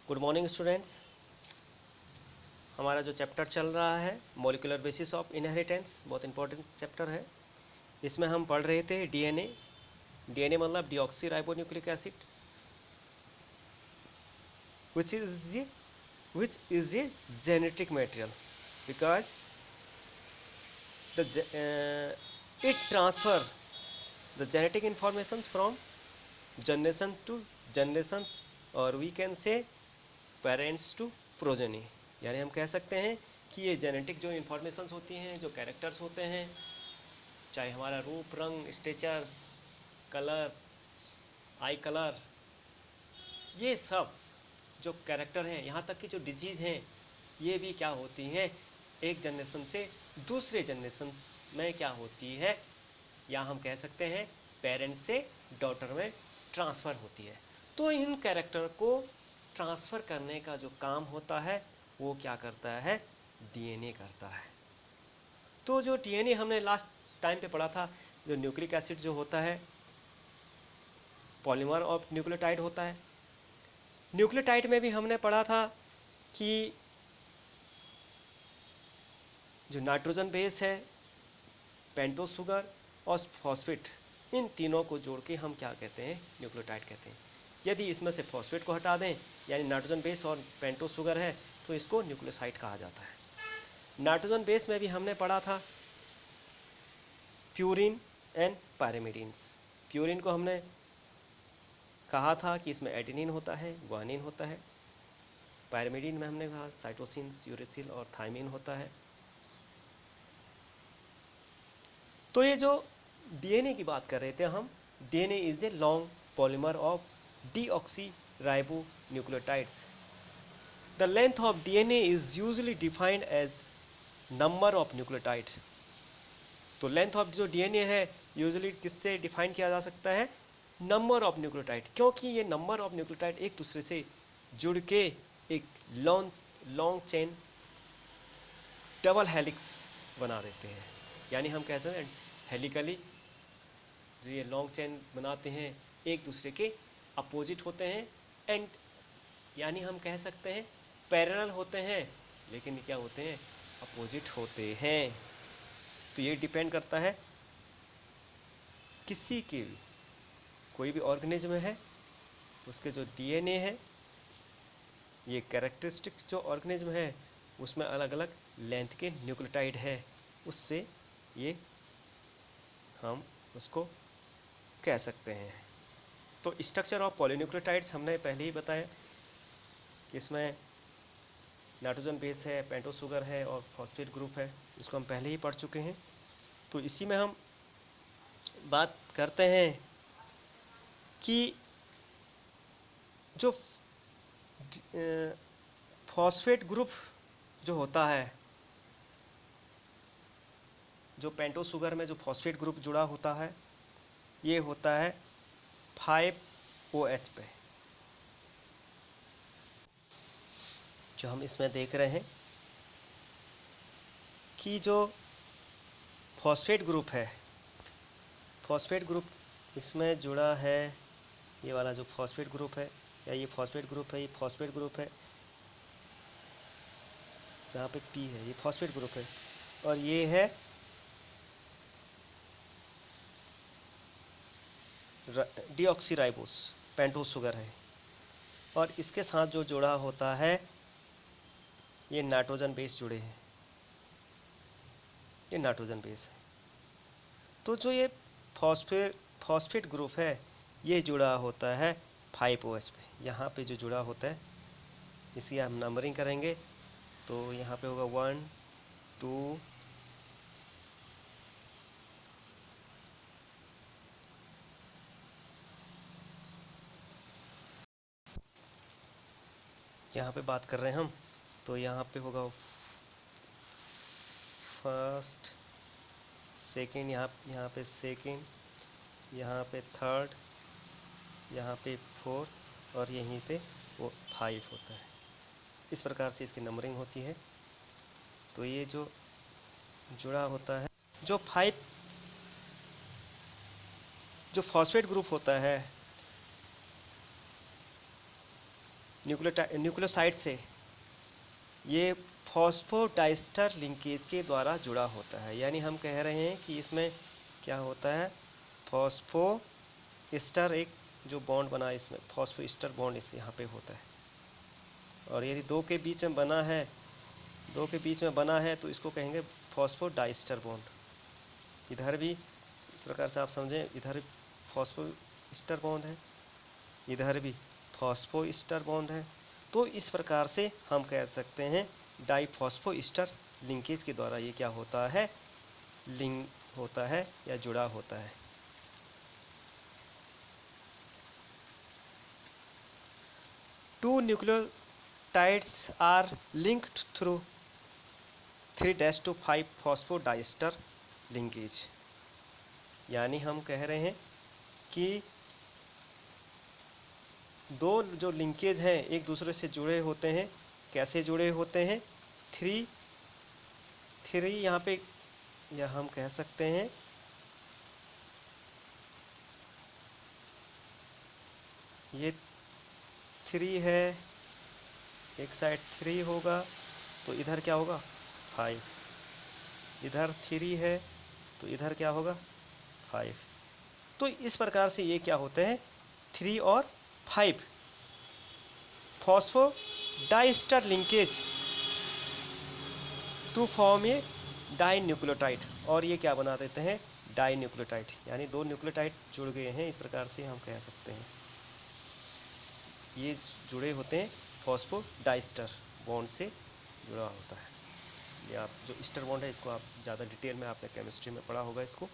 Good morning students. हमारा जो chapter चल रहा है मॉलिक्यूलर बेसिस ऑफ इनहेरिटेंस, बहुत इंपॉर्टेंट चैप्टर है। इसमें हम पढ़ रहे थे डीएनए। डीएनए मतलब deoxy ribonucleic acid, which is a genetic material because it transfer the genetic informations from generation to generations, और we can say parents to progeny. यानी हम कह सकते हैं कि ये जेनेटिक जो इन्फॉर्मेशंस होती हैं, जो कैरेक्टर्स होते हैं, चाहे हमारा रूप, रंग, स्टेचर्स, कलर, आई कलर, ये सब जो कैरेक्टर हैं, यहाँ तक कि जो डिजीज़ हैं, ये भी क्या होती हैं, एक जनरेशन से दूसरे जनरेशन में क्या होती है, या हम कह सकते हैं पेरेंट्स से डॉटर में ट्रांसफ़र होती है। तो इन कैरेक्टर को ट्रांसफ़र करने का जो काम होता है वो क्या करता है, डीएनए करता है। तो जो डीएनए हमने लास्ट टाइम पे पढ़ा था, जो न्यूक्लिक एसिड जो होता है पॉलीमर ऑफ न्यूक्लियोटाइड होता है। न्यूक्लियोटाइड में भी हमने पढ़ा था कि जो नाइट्रोजन बेस है, पेंटोस शुगर और फॉस्फेट, इन तीनों को जोड़ के हम क्या कहते हैं, न्यूक्लियोटाइड कहते हैं। यदि इसमें से फॉस्फेट को हटा दें, यानी नाइट्रोजन बेस और पेंटोस शुगर है, तो इसको न्यूक्लियोसाइड कहा जाता है। नाइट्रोजन बेस में भी हमने पढ़ा था प्यूरिन एंड पायरिमिडीन्स। प्यूरिन को हमने कहा था कि इसमें एडेनिन होता है, ग्वानिन होता है। पायरिमिडीन में हमने कहा साइटोसिन, यूरेसिल और थायमिन होता है। तो ये जो डीएनए की बात कर रहे थे हम, DNA is a long polymer of deoxyribonucleotides. The length of DNA is usually defined as number of nucleotide. तो लेंथ ऑफ जो डीएनए है यूजुअली किससे डिफाइन किया जा सकता है, नंबर ऑफ न्यूक्लियोटाइड, क्योंकि ये नंबर ऑफ न्यूक्लियोटाइड एक दूसरे से जुड़ के एक लॉन्ग चेन डबल हेलिक्स बना देते हैं। यानी हम कह सकते हैं हेलिकली जो ये लॉन्ग चेन बनाते हैं एक दूसरे के अपोजिट होते हैं, एंड यानी हम कह सकते हैं पैरेलल होते हैं, लेकिन क्या होते हैं, अपोजिट होते हैं। तो ये डिपेंड करता है किसी की कोई भी ऑर्गेनिज्म है, उसके जो डीएनए है, ये कैरेक्टरिस्टिक्स जो ऑर्गेनिज्म है उसमें अलग अलग लेंथ के न्यूक्लियोटाइड है, उससे ये हम उसको कह सकते हैं। तो स्ट्रक्चर ऑफ पॉलीन्यूक्लियोटाइड्स हमने पहले ही बताया कि इसमें नाइट्रोजन बेस है, पेंटोस शुगर है और फॉस्फेट ग्रुप है, इसको हम पहले ही पढ़ चुके हैं। तो इसी में हम बात करते हैं कि जो फॉस्फेट ग्रुप जो होता है, जो पेंटोस शुगर में जो फॉस्फेट ग्रुप जुड़ा होता है, ये होता है 5OH पे। जो हम इसमें देख रहे हैं कि जो फॉस्फेट ग्रुप है, फॉस्फेट ग्रुप इसमें जुड़ा है, ये वाला जो फॉस्फेट ग्रुप है, या ये फॉस्फेट ग्रुप है, ये फॉस्फेट ग्रुप है, जहाँ पे P है ये फॉस्फेट ग्रुप है, और ये है डीऑक्सीराइबोस, पेंटोस शुगर है, और इसके साथ जो जुड़ा होता है ये नाइट्रोजन बेस जुड़े हैं, ये नाइट्रोजन बेस है। तो जो ये फॉस्फेट ग्रुप है ये जुड़ा होता है 5OH पे। यहाँ पे जो जुड़ा होता है इसकी हम नंबरिंग करेंगे, तो यहाँ पे होगा 1 2 यहाँ पे बात कर रहे हैं हम, तो यहाँ पे होगा फर्स्ट, सेकेंड, यहाँ पे सेकेंड, यहाँ पे थर्ड, यहाँ पे फोर्थ, और यहीं पे वो 5 होता है। इस प्रकार से इसकी नंबरिंग होती है। तो ये जो जुड़ा होता है, जो फॉस्फेट ग्रुप होता है न्यूक्लियोसाइड से ये फॉस्फोडाइस्टर लिंकेज के द्वारा जुड़ा होता है। यानी हम कह रहे हैं कि इसमें क्या होता है, फॉस्फोइस्टर एक जो बॉन्ड बना है इसमें फॉस्फोइस्टर बॉन्ड इस यहाँ पे होता है। और यदि दो के बीच में बना है, तो इसको कहेंगे फॉस्फोडाइस्टर बॉन्ड। इधर भी इस प्रकार से आप समझें, इधर फॉस्फोइस्टर बॉन्ड है, इधर भी फॉस्फोइस्टर बॉन्ड है। तो इस प्रकार से हम कह सकते हैं डाइफॉस्फोइस्टर लिंकेज के द्वारा ये क्या होता है, लिंक होता है या जुड़ा होता है। Two nucleotides are linked through 3' to 5 phosphodiester linkage. यानी हम कह रहे हैं कि दो जो लिंकेज हैं एक दूसरे से जुड़े होते हैं। कैसे जुड़े होते हैं, थ्री यहाँ पे, या हम कह सकते हैं ये 3 है, एक साइड 3 होगा तो इधर क्या होगा 5, इधर 3 है तो इधर क्या होगा 5। तो इस प्रकार से ये क्या होते हैं 3 और 5 phosphodiester linkage to form a dinucleotide. और ये क्या बना देते हैं डाई न्यूक्लियोटाइड, यानी दो न्यूक्लियोटाइड जुड़ गए हैं, इस प्रकार से हम कह सकते हैं। ये जुड़े होते हैं फॉस्फोडाइस्टर बॉन्ड से जुड़ा होता है। ये आप जो ईस्टर बॉन्ड है इसको आप ज़्यादा डिटेल में आपने केमिस्ट्री में पढ़ा होगा इसको।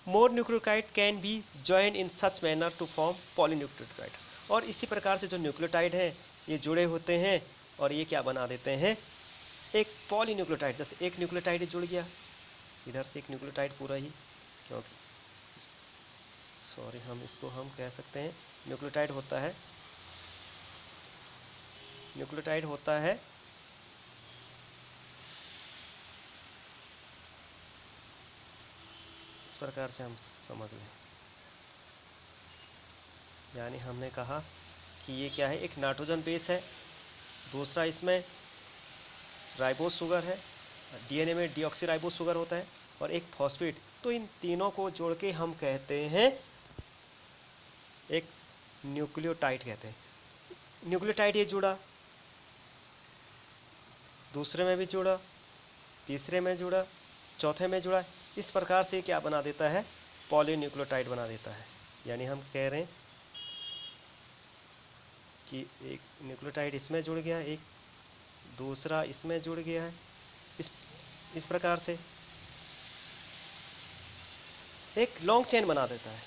More nucleotide can be join in such manner to form polynucleotide. और इसी प्रकार से जो न्यूक्लियोटाइड है ये जुड़े होते हैं और ये क्या बना देते हैं एक पॉलीन्यूक्लियोटाइड। जैसे एक न्यूक्लियोटाइड जुड़ गया, इधर से एक न्यूक्लियोटाइड पूरा ही, क्योंकि सॉरी हम इसको हम कह सकते हैं न्यूक्लियोटाइड होता है इस प्रकार से हम समझ लें। यानी हमने कहा कि ये क्या है, एक नाइट्रोजन बेस है, दूसरा इसमें राइबोस शुगर है, डीएनए में डीऑक्सीराइबोस शुगर होता है, और एक फॉस्फेट। तो इन तीनों को जोड़ के हम कहते हैं एक न्यूक्लियोटाइड कहते हैं। न्यूक्लियोटाइड ये जुड़ा, दूसरे में भी जुड़ा, तीसरे में जुड़ा, चौथे में जुड़ा, इस प्रकार से क्या बना देता है पॉलीन्यूक्लियोटाइड बना देता है। यानी हम कह रहे हैं कि एक न्यूक्लियोटाइड इसमें जुड़ गया, एक दूसरा इसमें जुड़ गया है, इस प्रकार से एक लॉन्ग चेन बना देता है।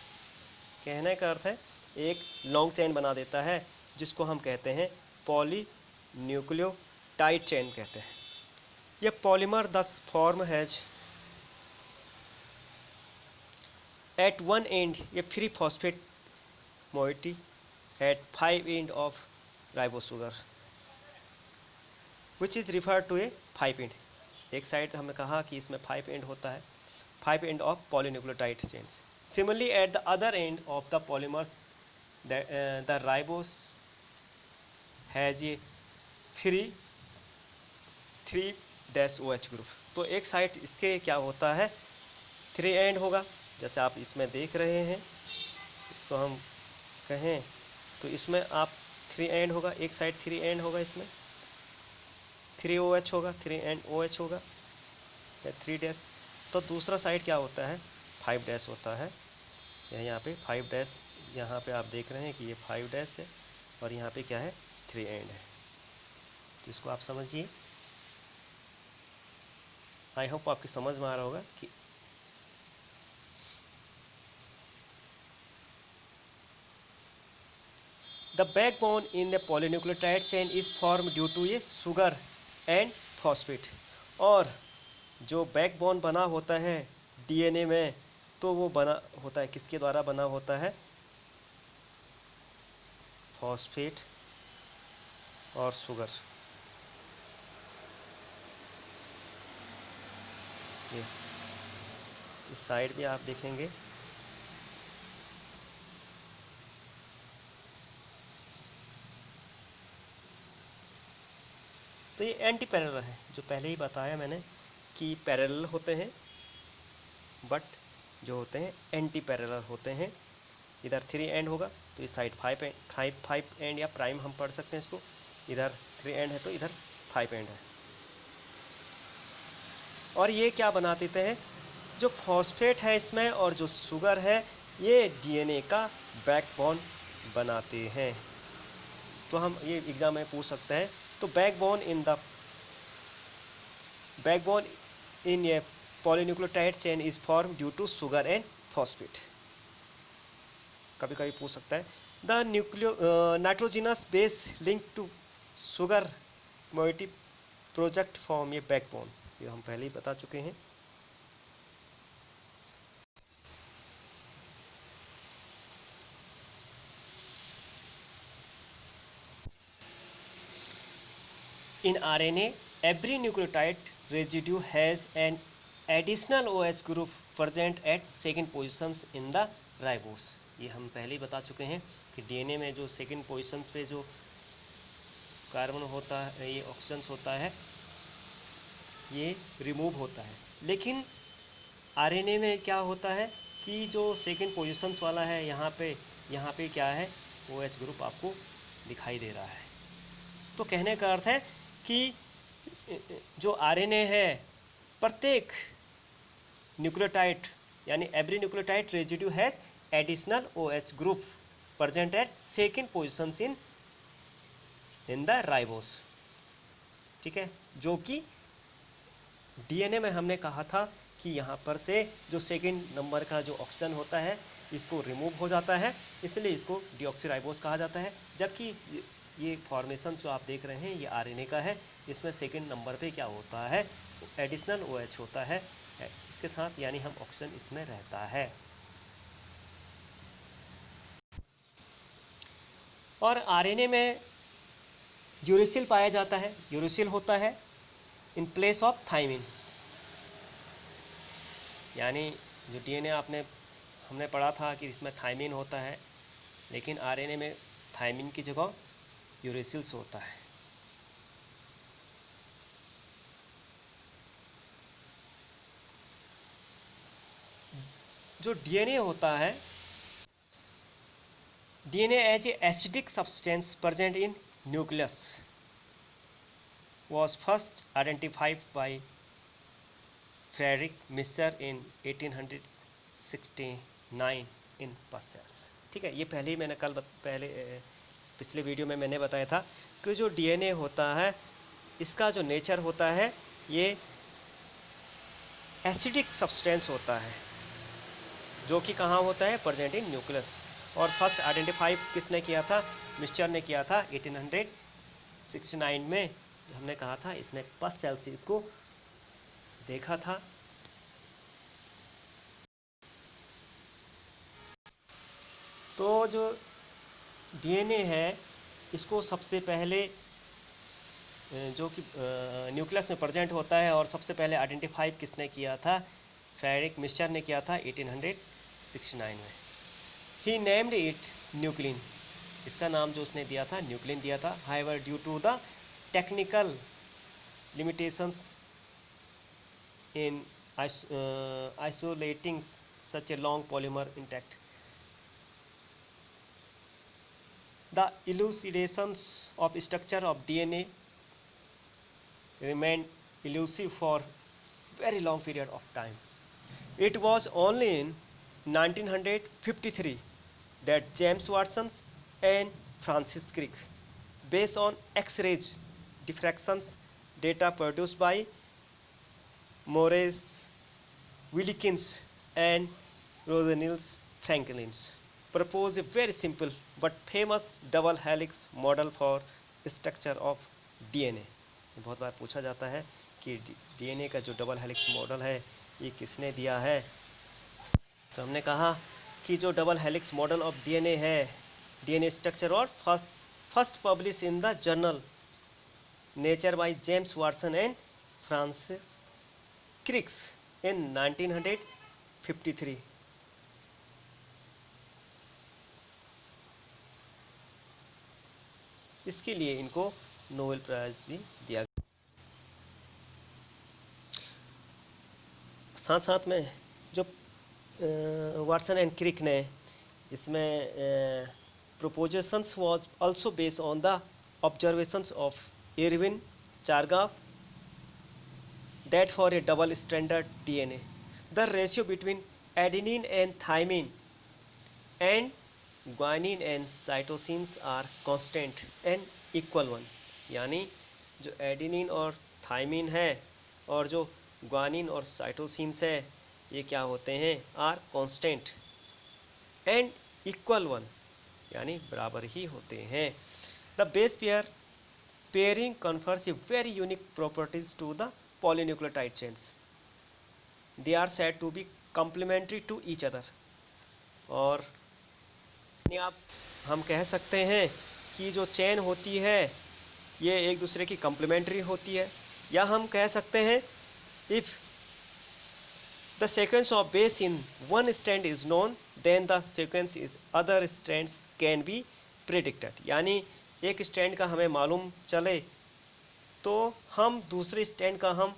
कहने का अर्थ है एक लॉन्ग चेन बना देता है, जिसको हम कहते हैं पॉलीन्यूक्लियोटाइड चेन कहते हैं। ये polymer thus formed has at one end a free phosphate moiety at 5 end of ribose sugar which is refer to a 5 end. एक साइड हमने कहा कि इसमें 5 एंड होता है, 5 end of polynucleotide chains. Similarly, at the other end of the polymers, the ribose has a 3-OH group. तो एक side इसके क्या होता है 3 एंड होगा, जैसे आप इसमें देख रहे हैं, इसको हम कहें तो इसमें आप 3 एंड होगा, एक साइड 3 एंड होगा, इसमें 3OH होगा, 3 एंड OH होगा या 3 डैश। तो दूसरा साइड क्या होता है 5 डैश होता है, यहाँ पे 5 डैश, यहाँ पे आप देख रहे हैं कि ये 5 डैश है और यहाँ पे क्या है 3 एंड है। तो इसको आप समझिए, आई होप आपकी समझ में आ रहा होगा कि the backbone in the polynucleotide chain is form due to a sugar and phosphate. और जो बैकबोन बना होता है डीएनए में, तो वो बना होता है किसके द्वारा बना होता है फॉस्फेट और शुगर। ये इस साइड भी आप देखेंगे तो ये एंटी पैरेलल है, जो पहले ही बताया मैंने कि पैरेलल होते हैं बट जो होते हैं एंटी पैरेलल होते हैं। इधर 3 एंड होगा तो इस साइड 5 एंड या प्राइम हम पढ़ सकते हैं इसको। इधर 3 एंड है तो इधर 5 एंड है। और ये क्या बना देते हैं, जो फॉस्फेट है इसमें और जो शुगर है ये डीएनए का बैकबोन बनाते हैं। तो हम ये एग्जाम में पूछ सकते हैं, तो backbone in a polynucleotide chain is form due to sugar and phosphate. कभी कभी पूछ सकता है, the nitrogenous base link to sugar moiety project form ये बैकबोन। ये हम पहले ही बता चुके हैं। In RNA, every nucleotide residue has an additional OH group present at second positions in the ribose। ये हम पहले ही बता चुके हैं कि डीएनए में जो सेकंड पोजीशंस पे जो कार्बन होता है, ये ऑक्सीजन होता है, ये रिमूव होता है। लेकिन आरएनए में क्या होता है कि जो सेकंड पोजीशंस वाला है यहाँ पे क्या है, OH ग्रुप आपको दिखाई दे रहा है। तो कहने का अर्थ है कि जो आरएनए है, प्रत्येक न्यूक्लियोटाइड यानी every nucleotide residue has additional OH group present at second positions in the ribose. ठीक है, जो कि डीएनए में हमने कहा था कि यहाँ पर से जो सेकंड नंबर का जो ऑक्सीजन होता है इसको रिमूव हो जाता है, इसलिए इसको डीऑक्सीराइबोस कहा जाता है। जबकि ये फॉर्मेशन जो आप देख रहे हैं ये आरएनए का है, इसमें सेकंड नंबर पे क्या होता है, एडिशनल OH होता है इसके साथ, यानी हम ऑक्सीजन इसमें रहता है। और आरएनए में यूरेसिल पाया जाता है, यूरेसिल होता है इन प्लेस ऑफ थाइमिन। यानी जो डीएनए हमने पढ़ा था कि इसमें थाइमिन होता है, लेकिन आरएनए में थाइमिन की जगह यूरेसिल्स होता है। जो डीएनए होता है, DNA as a acidic substance present in nucleus was first identified by Frederick Mister in 1869 in Pascal। ठीक है, ये पहले ही मैंने पिछले वीडियो में मैंने बताया था कि जो डीएनए होता है इसका जो नेचर होता है ये एसिडिक सब्सटेंस होता है, जो कि कहाँ होता है, प्रेजेंट इन न्यूक्लियस। और फर्स्ट आइडेंटिफाई किसने किया था, मिस्टर ने किया था 1869 में। हमने कहा था इसने पास्कल से इसको देखा था। तो जो डीएनए है इसको सबसे पहले जो कि न्यूक्लियस में प्रेजेंट होता है और सबसे पहले आइडेंटिफाई किसने किया था, फ्रेडरिक मिस्टर ने किया था 1869 में। ही नेम्ड इट न्यूक्लिन, इसका नाम जो उसने दिया था न्यूक्लिन दिया था। However due to the technical limitations in isolating such a long polymer intact, the elucidations of structure of DNA remained elusive for very long period of time. It was only in 1953 that James Watson and Francis Crick, based on X-rays diffractions data produced by Morris Wilkins and Rosenils Franklin, proposed a very simple but famous double helix model for structure of DNA। बहुत बार पूछा जाता है कि DNA का जो double helix model है ये किसने दिया है। तो हमने कहा कि जो double helix model of DNA है, डीएनए स्ट्रक्चर और first publish in the journal Nature by James Watson and Francis Cricks in 1953। इसके लिए इनको नोबेल प्राइज भी दिया गया। साथ साथ में जो वाटसन एंड क्रिक ने इसमें propositions was also based on the observations of Erwin Chargaff that for a double stranded DNA the ratio between adenine and thymine and guanine and cytosines are constant and equal one। यानी जो adenine और thymine है और जो guanine और साइटोसिन्स है ये क्या होते हैं, are constant and equal one, यानी बराबर ही होते हैं। The base pair pairing confers a very unique properties to the polynucleotide chains. They are said to be complementary to each other. और आप हम कह सकते हैं कि जो चेन होती है ये एक दूसरे की कॉम्प्लीमेंट्री होती है, या हम कह सकते हैं if the sequence of base in one strand is known then the sequence is other strands can be predicted। यानी एक स्टैंड का हमें मालूम चले तो हम दूसरे स्टैंड का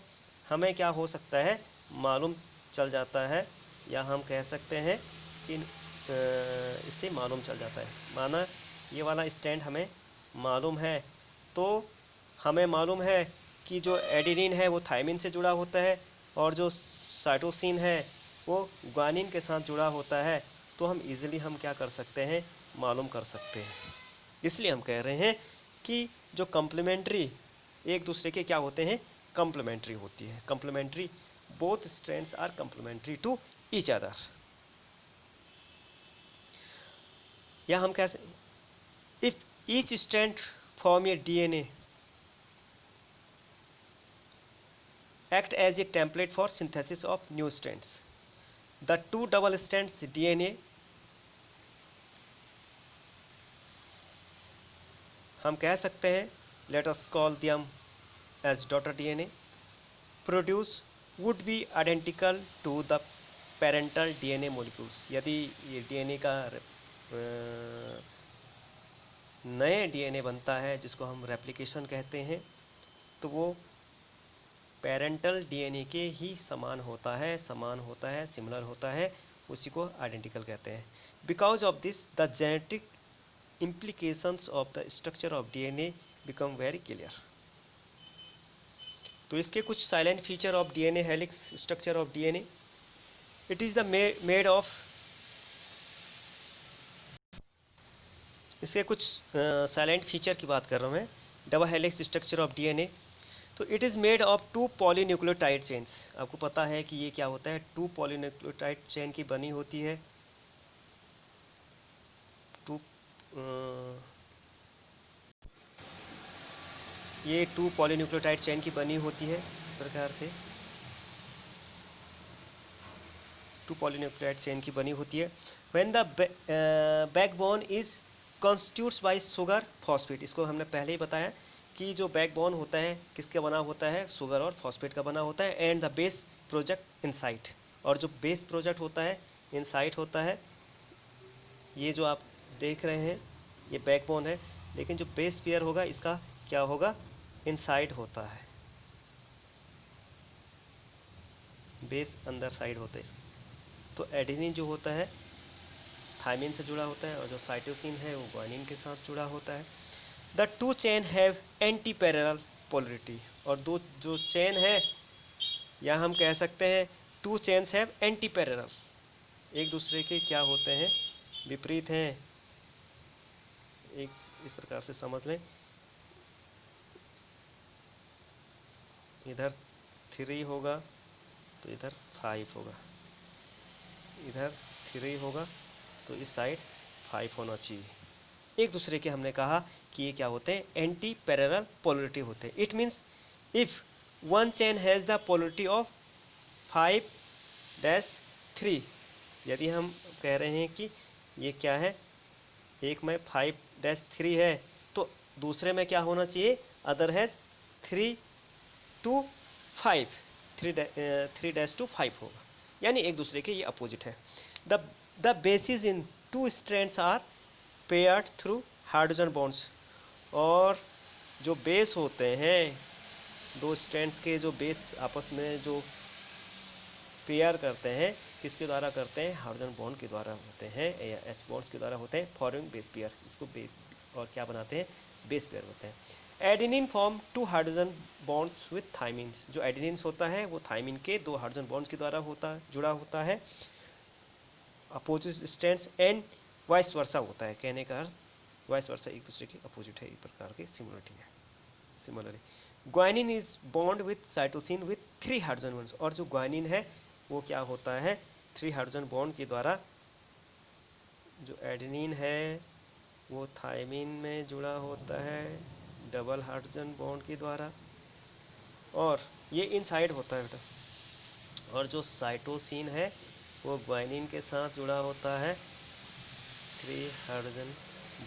हमें क्या हो सकता है, मालूम चल जाता है, या हम कह सकते हैं कि इससे मालूम चल जाता है। माना ये वाला स्टैंड हमें मालूम है तो हमें मालूम है कि जो एडेनिन है वो थाइमिन से जुड़ा होता है और जो साइटोसिन है वो ग्वानिन के साथ जुड़ा होता है, तो हम इजीली हम क्या कर सकते हैं, मालूम कर सकते हैं। इसलिए हम कह रहे हैं कि जो कॉम्प्लीमेंट्री एक दूसरे के क्या होते हैं, कॉम्प्लीमेंट्री होती है। Complementary both strands are complementary to each other. या हम कह सकते if each strand form a DNA act as a template for synthesis of new strands. The two double strands DNA हम कह सकते हैं, let us call them as daughter DNA, produce would be identical to the parental DNA molecules। यदि ये DNA का नए DNA बनता है जिसको हम रेप्लिकेशन कहते हैं, तो वो पेरेंटल डीएनए के ही समान होता है, सिमिलर होता है, उसी को आइडेंटिकल कहते हैं। Because of this the genetic implications of the structure of DNA become very clear. तो इसके कुछ silent feature of DNA helix structure of DNA, it is the made of, इसके कुछ साइलेंट फीचर की बात कर रहा हूँ मैं। Double helix structure of DNA, तो it is made of 2 polynucleotide chains. आपको पता है कि ये क्या होता है, 2 पॉलीन्यूक्लियोटाइड चेन की बनी होती है। ये 2 पॉलीन्यूक्लियोटाइड चेन की बनी होती है इस प्रकार से, 2 पॉलीन्यूक्लियोटाइड चेन की बनी होती है। When the backbone is constitutes bye sugar phosphate, इसको हमने पहले ही बताया कि जो बैकबोन होता है किसका बना होता है, शुगर और फॉस्फेट का बना होता है। And the base project insight, और जो बेस प्रोजेक्ट होता है इनसाइट होता है। ये जो आप देख रहे हैं ये बैकबोन है, लेकिन जो बेस पेयर होगा इसका क्या होगा, इनसाइड होता है, बेस अंदर साइड होता है इसका। तो एडेनिन जो होता है थाइमिन से जुड़ा होता है और जो साइटोसिन है वो ग्वानिन के साथ जुड़ा होता है। The to chain have anti parallel polarity, और दो जो चेन है या हम कह सकते हैं to chains have anti parallel, एक दूसरे के क्या होते हैं, विपरीत हैं। एक इस प्रकार से समझ लें, इधर 3 होगा तो इधर 5 होगा, इधर 3 होगा तो इस साइड 5 होना चाहिए। एक दूसरे के हमने कहा कि ये क्या होते हैं, एंटी पैरेलल पोलरिटी होते हैं। It means if one chain has the polarity of 5-3, यदि हम कह रहे हैं कि ये क्या है, एक में 5-3 है तो दूसरे में क्या होना चाहिए, अदर हैज़ 3-5, 3-5 होगा, यानी एक दूसरे के ये अपोजिट है। The basis in 2 strands are paired through hydrogen bonds, और जो बेस होते हैं 2 स्ट्रैंड्स के, जो बेस आपस में जो पेयर करते हैं, किसके द्वारा करते हैं, हाइड्रोजन बॉन्ड के द्वारा होते हैं या एच बॉन्ड्स के द्वारा होते हैं, फॉर्मिंग बेस पेयर, इसको और क्या बनाते हैं, बेस पेयर होते हैं। Adenine form 2 hydrogen bonds with thymine, जो एडेनिन होता है वो थाइमिन के 2 हाइड्रोजन बॉन्ड्स के द्वारा जुड़ा होता है। Opposite strands and vice versa होता है, कहने का अर्थ वाइस वर्सा एक दूसरे के अपोजिट है, एक प्रकार की सिमिलरिटी है। Similarly guanine is bond with cytosine with 3 hydrogen bonds, और जो ग्वानिन है वो क्या होता है, 3 हाइड्रोजन बॉन्ड के द्वारा, जो एडेनिन है वो थायमिन में जुड़ा होता है डबल हाइड्रोजन बॉन्ड के द्वारा, और ये इनसाइड होता है बेटा, और जो साइटोसिन है वो ग्वानिन के साथ जुड़ा होता है 3 हाइड्रोजन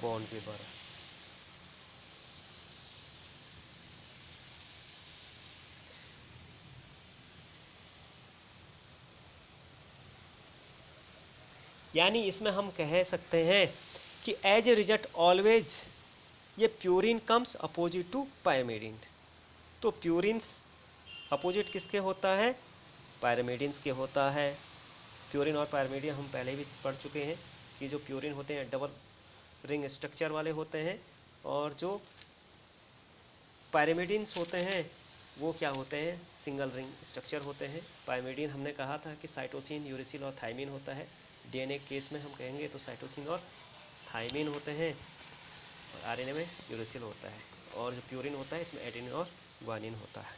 बॉन्ड के द्वारा। यानी इसमें हम कह सकते हैं कि एज ए रिजल्ट ऑलवेज ये purine comes opposite to pyrimidine. तो प्यूरिन्स अपोजिट किसके होता है, पायरिमिडिन्स के होता है। प्यूरिन और पायरिमिडिन हम पहले भी पढ़ चुके हैं कि जो प्यूरिन होते हैं डबल रिंग स्ट्रक्चर वाले होते हैं, और जो पायरिमिडिन्स होते हैं वो क्या होते हैं, सिंगल रिंग स्ट्रक्चर होते हैं। पायरिमिडिन हमने कहा था कि साइटोसिन, यूरेसिल और थाइमिन होता है। डीएनए केस में हम कहेंगे तो साइटोसिन और थाइमिन होते हैं, और आरएनए में यूरेसिल होता है, और जो प्यूरिन होता है इसमें एडेनिन और ग्वानिन होता है।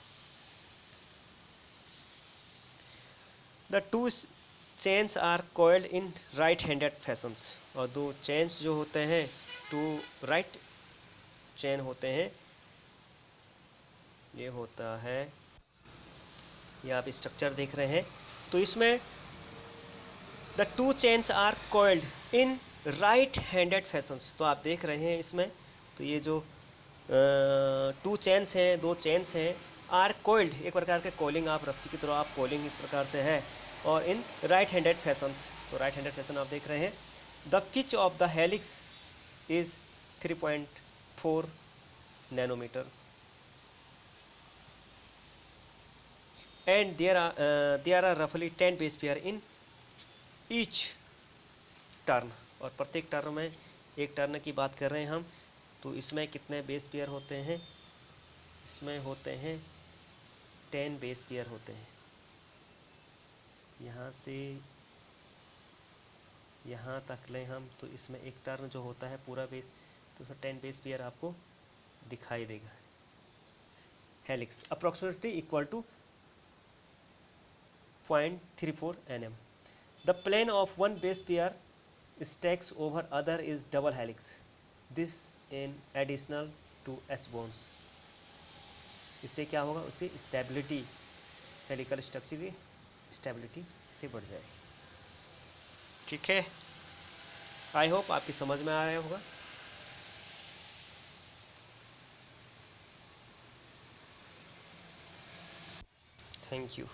The two chains are coiled in right handed fashions, और दो चेन्स जो होते हैं, टू राइट चेन होते हैं, ये होता है, ये आप स्ट्रक्चर देख रहे हैं, तो इसमें the two chains are coiled in right handed fashions, तो आप देख रहे हैं इसमें, तो ये जो टू चेन्स हैं, दो चेन्स हैं, आर कोइल्ड, एक प्रकार के कोलिंग, आप रस्सी की तरह आप कोलिंग इस प्रकार से है, और इन राइट हैंडेड फैशंस, तो राइट हैंडेड फैशन आप देख रहे हैं। The pitch of the helix is 3.4 nanometers and there are रफली 10 base pair in each turn, और प्रत्येक टर्न में, एक टर्न की बात कर रहे हैं हम, तो इसमें कितने बेस पेयर होते हैं, इसमें होते हैं 10 बेस पेयर होते हैं। यहाँ से यहाँ तक लें हम, तो इसमें एक टर्न जो होता है पूरा बेस, तो उसमें 10 बेस पेयर आपको दिखाई देगा। Helix approximately equal to 0.34 nm. The plane of one base pair stacks over other is double helix. This in additional to H bonds. इससे क्या होगा, उससे स्टेबिलिटी, हेलिकल स्ट्रक्चर की स्टेबिलिटी से बढ़ जाएगी। ठीक है, आई होप आपकी समझ में आया होगा। Thank you.